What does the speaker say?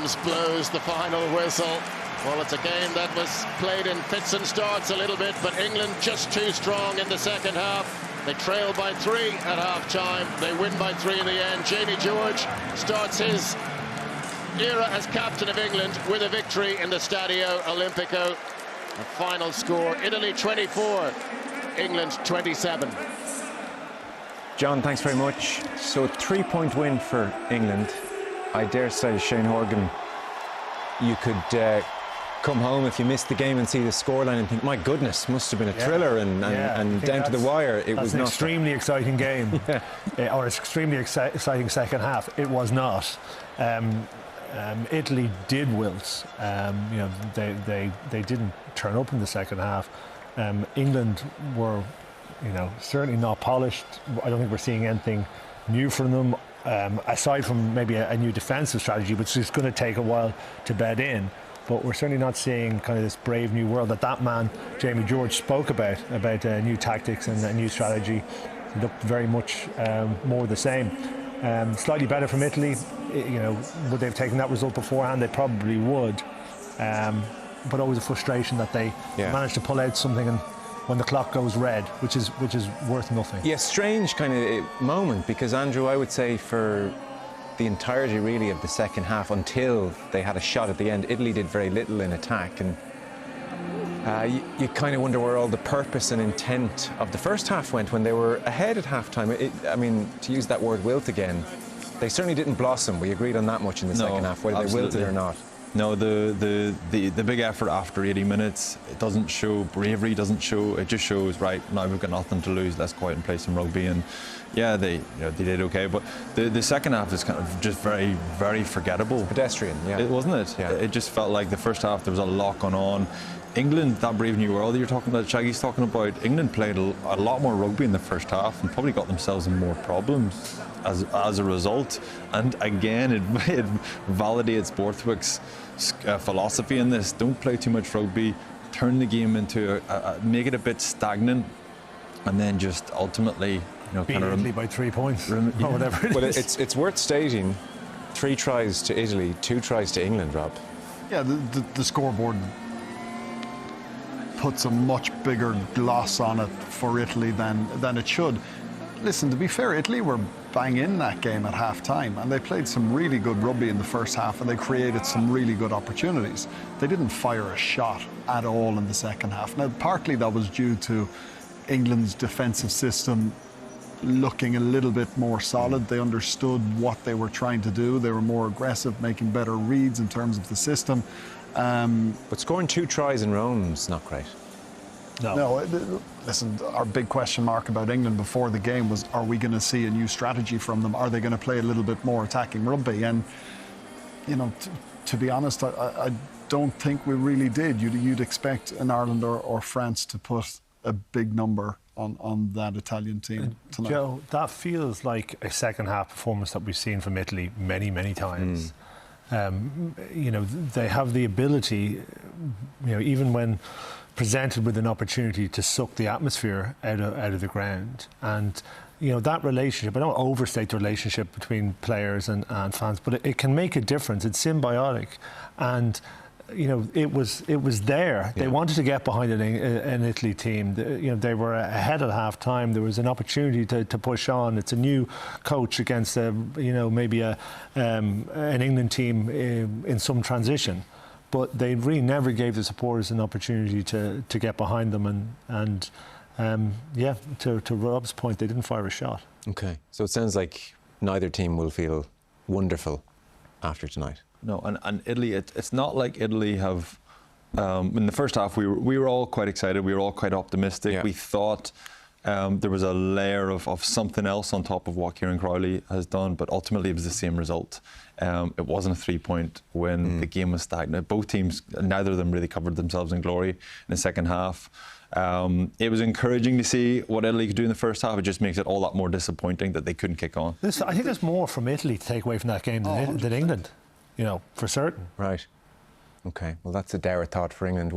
Williams blows the final whistle. Well, it's a game that was played in fits and starts a little bit, but England just too strong in the second half. They trail by 3 at half-time. They win by 3 in the end. Jamie George starts his era as captain of England with a victory in the Stadio Olimpico. The final score, Italy 24, England 27. John, thanks very much. So a 3-point win for England. I dare say, Shane Horgan, you could come home if you missed the game and see the scoreline and think, my goodness, must have been a thriller and down to the wire. It was an not extremely exciting game, or extremely exciting second half. It was not. Italy did wilt. They didn't turn up in the second half. England were, certainly not polished. I don't think we're seeing anything new from them, aside from maybe a new defensive strategy, which is going to take a while to bed in. But we're certainly not seeing kind of this brave new world that man, Jamie George, spoke about new tactics and a new strategy. It looked very much more the same. Slightly better from Italy. Would they have taken that result beforehand? They probably would. But always a frustration that they managed to pull out something and when the clock goes red, which is worth nothing. Yeah, strange kind of moment, because Andrew, I would say for the entirety really of the second half, until they had a shot at the end, Italy did very little in attack, and you kind of wonder where all the purpose and intent of the first half went when they were ahead at half-time. I mean, to use that word wilt again, they certainly didn't blossom. We agreed on that much in the second half, whether they wilted or not. No, the big effort after 80 minutes, it doesn't show bravery, doesn't show, it just shows, right, now we've got nothing to lose, let's go out and play some rugby. And yeah, they did okay, but the second half is kind of just very, very forgettable. Pedestrian, yeah. Wasn't it? Yeah. It just felt like the first half there was a lot going on. England, that brave new world that you're talking about, Shaggy's talking about, England played a lot more rugby in the first half and probably got themselves in more problems as a result. And again, it validates Borthwick's philosophy in this. Don't play too much rugby, turn the game into make it a bit stagnant, and then just ultimately beat Italy by 3 points or whatever it is. It's worth stating, 3 tries to Italy, 2 tries to England, Rob. Yeah, the scoreboard puts a much bigger gloss on it for Italy than it should. Listen, to be fair, Italy were bang in that game at half-time, and they played some really good rugby in the first half, and they created some really good opportunities. They didn't fire a shot at all in the second half. Now, partly that was due to England's defensive system looking a little bit more solid. They understood what they were trying to do. They were more aggressive, making better reads in terms of the system. But scoring 2 tries in Rome is not great. No, listen, our big question mark about England before the game was, are we going to see a new strategy from them? Are they going to play a little bit more attacking rugby? And, to be honest, I don't think we really did. You'd expect an Ireland or France to put a big number on that Italian team tonight. Joe, that feels like a second half performance that we've seen from Italy many, many times. They have the ability, even when presented with an opportunity, to suck the atmosphere out of the ground. And that relationship, I don't overstate the relationship between players and fans, but it can make a difference. It's symbiotic, and it was there. They wanted to get behind an Italy team. They were ahead at half time. There was an opportunity to push on. It's a new coach against maybe an England team in some transition, but they really never gave the supporters an opportunity to get behind them. And to Rob's point, they didn't fire a shot. Okay, so it sounds like neither team will feel wonderful after tonight. No, and Italy, it's not like Italy have, in the first half we were all quite excited, we were all quite optimistic. Yeah. We thought there was a layer of something else on top of what Kieran Crowley has done, but ultimately it was the same result. It wasn't a 3-point win. The game was stagnant. Both teams, neither of them really covered themselves in glory in the second half. It was encouraging to see what Italy could do in the first half. It just makes it all that more disappointing that they couldn't kick on. I think there's more from Italy to take away from that game than England, for certain. Right. Okay, well, that's a dour thought for England.